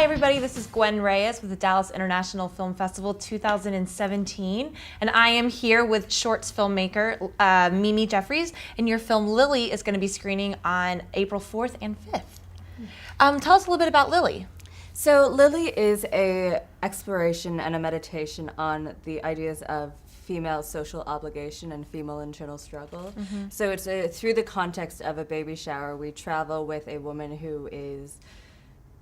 Hi everybody, this is Gwen Reyes with the Dallas International Film Festival 2017, and I am here with shorts filmmaker Mimi Jefferies, and your film Lily is going to be screening on April 4th and 5th. Tell us a little bit about Lily. So Lily is a exploration and a meditation on the ideas of female social obligation and female internal struggle. So it's through the context of a baby shower, we travel with a woman who is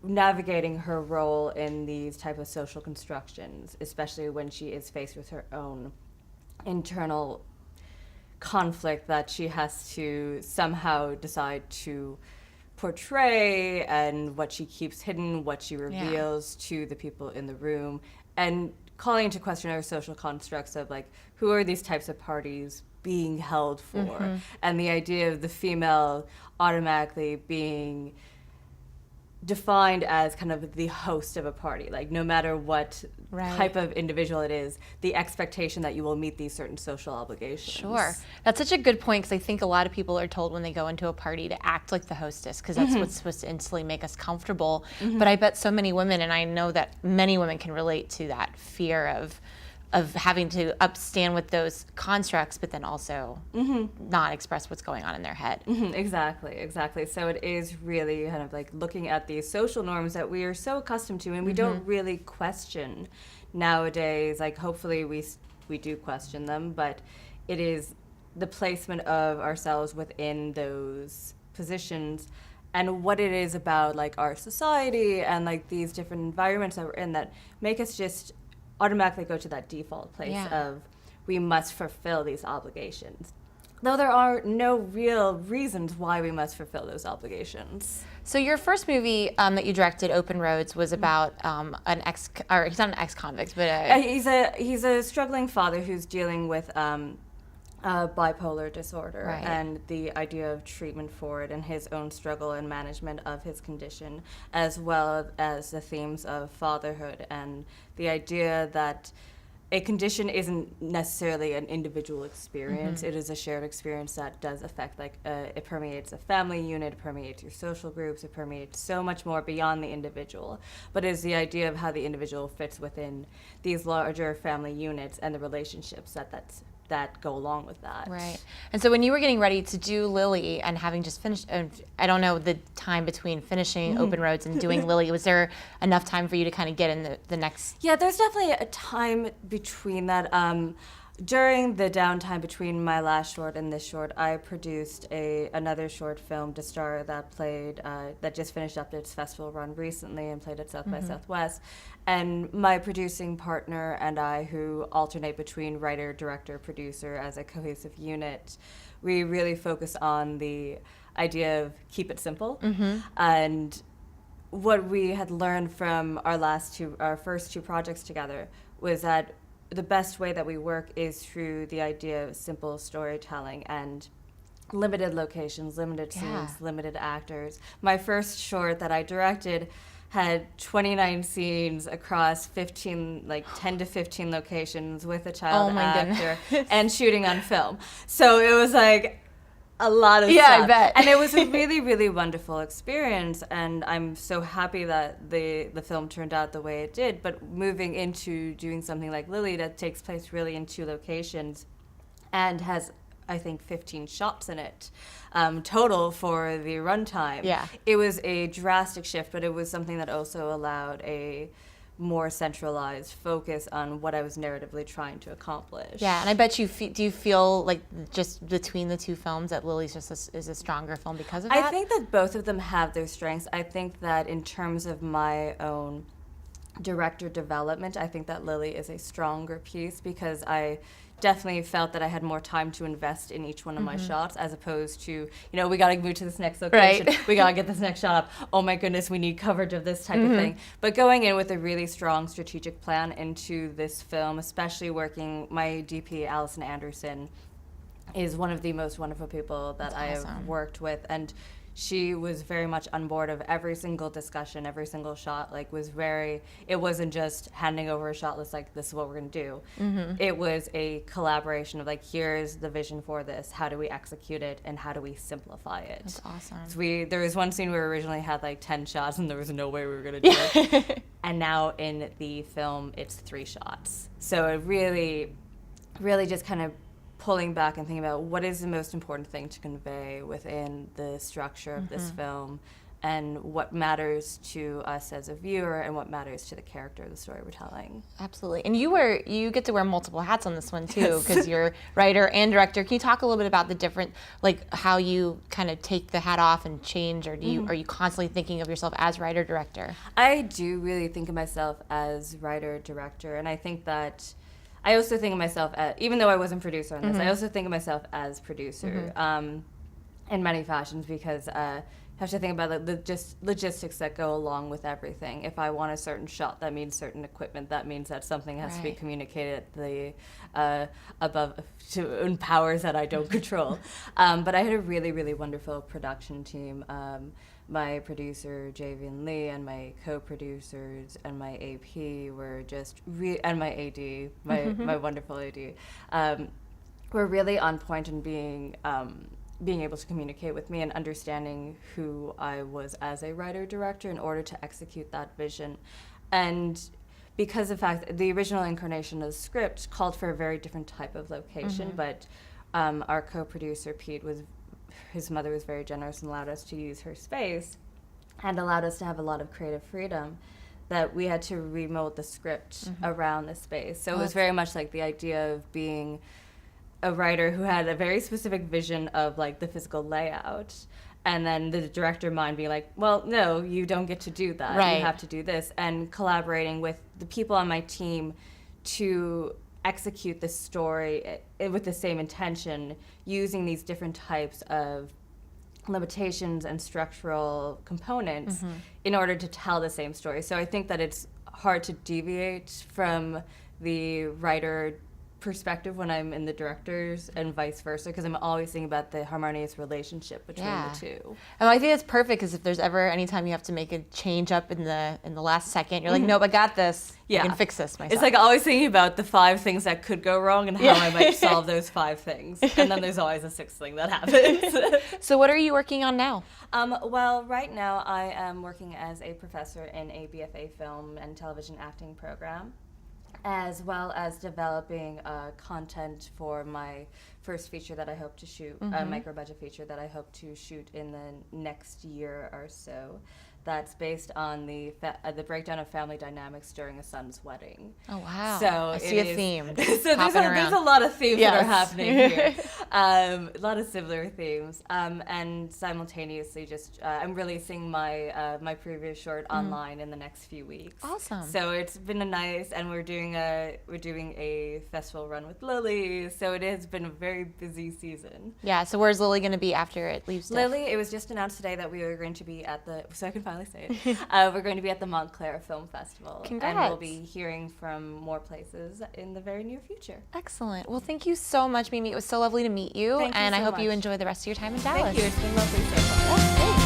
navigating her role in these type of social constructions, especially when she is faced with her own internal conflict that she has to somehow decide to portray, and what she keeps hidden, what she reveals to the people in the room, and calling into question our social constructs of like, who are these types of parties being held for, and the idea of the female automatically being defined as kind of the host of a party. Like, no matter what type of individual it is, the expectation that you will meet these certain social obligations. Sure. That's such a good point, because I think a lot of people are told when they go into a party to act like the hostess, because that's what's supposed to instantly make us comfortable. But I bet so many women, and I know that many women can relate to that fear of having to upstand with those constructs, but then also not express what's going on in their head. Exactly. So it is really kind of like looking at these social norms that we are so accustomed to, and we don't really question nowadays. Like, hopefully we do question them, but it is the placement of ourselves within those positions and what it is about like our society and like these different environments that we're in that make us just automatically go to that default place of we must fulfill these obligations, though there are no real reasons why we must fulfill those obligations. So your first movie that you directed, Open Roads, was about he's not an ex-convict, but he's a struggling father who's dealing with bipolar disorder and the idea of treatment for it, and his own struggle and management of his condition, as well as the themes of fatherhood and the idea that a condition isn't necessarily an individual experience. It is a shared experience that does affect, like, it permeates a family unit, it permeates your social groups, it permeates so much more beyond the individual. But it is the idea of how the individual fits within these larger family units and the relationships that go along with that. Right. And so when you were getting ready to do Lily and having just finished, I don't know the time between finishing Open Roads and doing Lily, was there enough time for you to kind of get in the next? Yeah, there's definitely a time between that. During the downtime between my last short and this short, I produced another short film, To Star, that just finished up its festival run recently and played at South by Southwest. And my producing partner and I, who alternate between writer, director, producer as a cohesive unit, we really focus on the idea of keep it simple. And what we had learned from our first two projects together was that the best way that we work is through the idea of simple storytelling and limited locations, limited scenes, limited actors. My first short that I directed had 29 scenes across 10 to 15 locations with a child actor and shooting on film. So it was like a lot of stuff. I bet. And it was a really, really wonderful experience, and I'm so happy that the film turned out the way it did. But moving into doing something like Lily that takes place really in 2 locations and has, I think, 15 shots in it total for the runtime. It was a drastic shift, but it was something that also allowed a more centralized focus on what I was narratively trying to accomplish. Yeah, and I bet you do you feel like just between the 2 films that Lily's is a stronger film because of that? I think that both of them have their strengths. I think that in terms of my own director development, I think that Lily is a stronger piece because I definitely felt that I had more time to invest in each one of my shots, as opposed to, we got to move to this next location. We got to get this next shot up. Oh my goodness, we need coverage of this type of thing. But going in with a really strong strategic plan into this film, especially working my DP, Allison Anderson, is one of the most wonderful people that I have worked with, and she was very much on board of every single discussion, every single shot. Like, it wasn't just handing over a shot list like, this is what we're gonna do. It was a collaboration of like, here's the vision for this, how do we execute it, and how do we simplify it. That's awesome. So there was one scene where we originally had like 10 shots and there was no way we were gonna do it. And now in the film, it's 3 shots. So it really just kind of pulling back and thinking about what is the most important thing to convey within the structure of this film, and what matters to us as a viewer, and what matters to the character of the story we're telling. Absolutely. And you get to wear multiple hats on this one too, because you're writer and director. Can you talk a little bit about the different, like how you kind of take the hat off and change, or are you constantly thinking of yourself as writer director? I do really think of myself as writer director, and I think that I also think of myself as, even though I wasn't producer on this, I also think of myself as producer in many fashions, because I have to think about the logistics that go along with everything. If I want a certain shot, that means certain equipment. That means that something has to be communicated above to powers that I don't control. But I had a really, really wonderful production team. My producer, Javian Lee, and my co-producers and my AP were just, and my AD, my wonderful AD, were really on point in being able to communicate with me and understanding who I was as a writer-director in order to execute that vision. And because of the fact that the original incarnation of the script called for a very different type of location, but our co-producer, Pete, his mother was very generous and allowed us to use her space and allowed us to have a lot of creative freedom, that we had to remold the script around the space. So it was very much like the idea of being a writer who had a very specific vision of like the physical layout, and then the director mind being like, well, no, you don't get to do that. You have to do this. And collaborating with the people on my team to execute the story with the same intention, using these different types of limitations and structural components in order to tell the same story. So I think that it's hard to deviate from the writer perspective when I'm in the director's, and vice versa, because I'm always thinking about the harmonious relationship between the two. And I think it's perfect, because if there's ever any time you have to make a change up in the last second, you're like, nope, I got this. I can fix this myself. It's like always thinking about the 5 things that could go wrong and how I might solve those 5 things. And then there's always a 6th thing that happens. So what are you working on now? Well, right now I am working as a professor in a BFA film and television acting program, as well as developing content for my first feature that I hope to shoot, a micro-budget feature that I hope to shoot in the next year or so. That's based on the breakdown of family dynamics during a son's wedding. Oh, wow. So I see a theme. So there's a lot of themes that are happening here. A lot of similar themes. And simultaneously I'm releasing my previous short online in the next few weeks. Awesome. So it's been and we're doing a festival run with Lily. So it has been a very busy season. Yeah, so where's Lily going to be after it leaves? Lily, it was just announced today that we are going to be so I can finally say it. We're going to be at the Montclair Film Festival. Congrats. And we'll be hearing from more places in the very near future. Excellent. Well, thank you so much, Mimi. It was so lovely to meet you. Thank you and so I hope much. you enjoy the rest of your time in Dallas. Thank you. It's been lovely so far. That's great.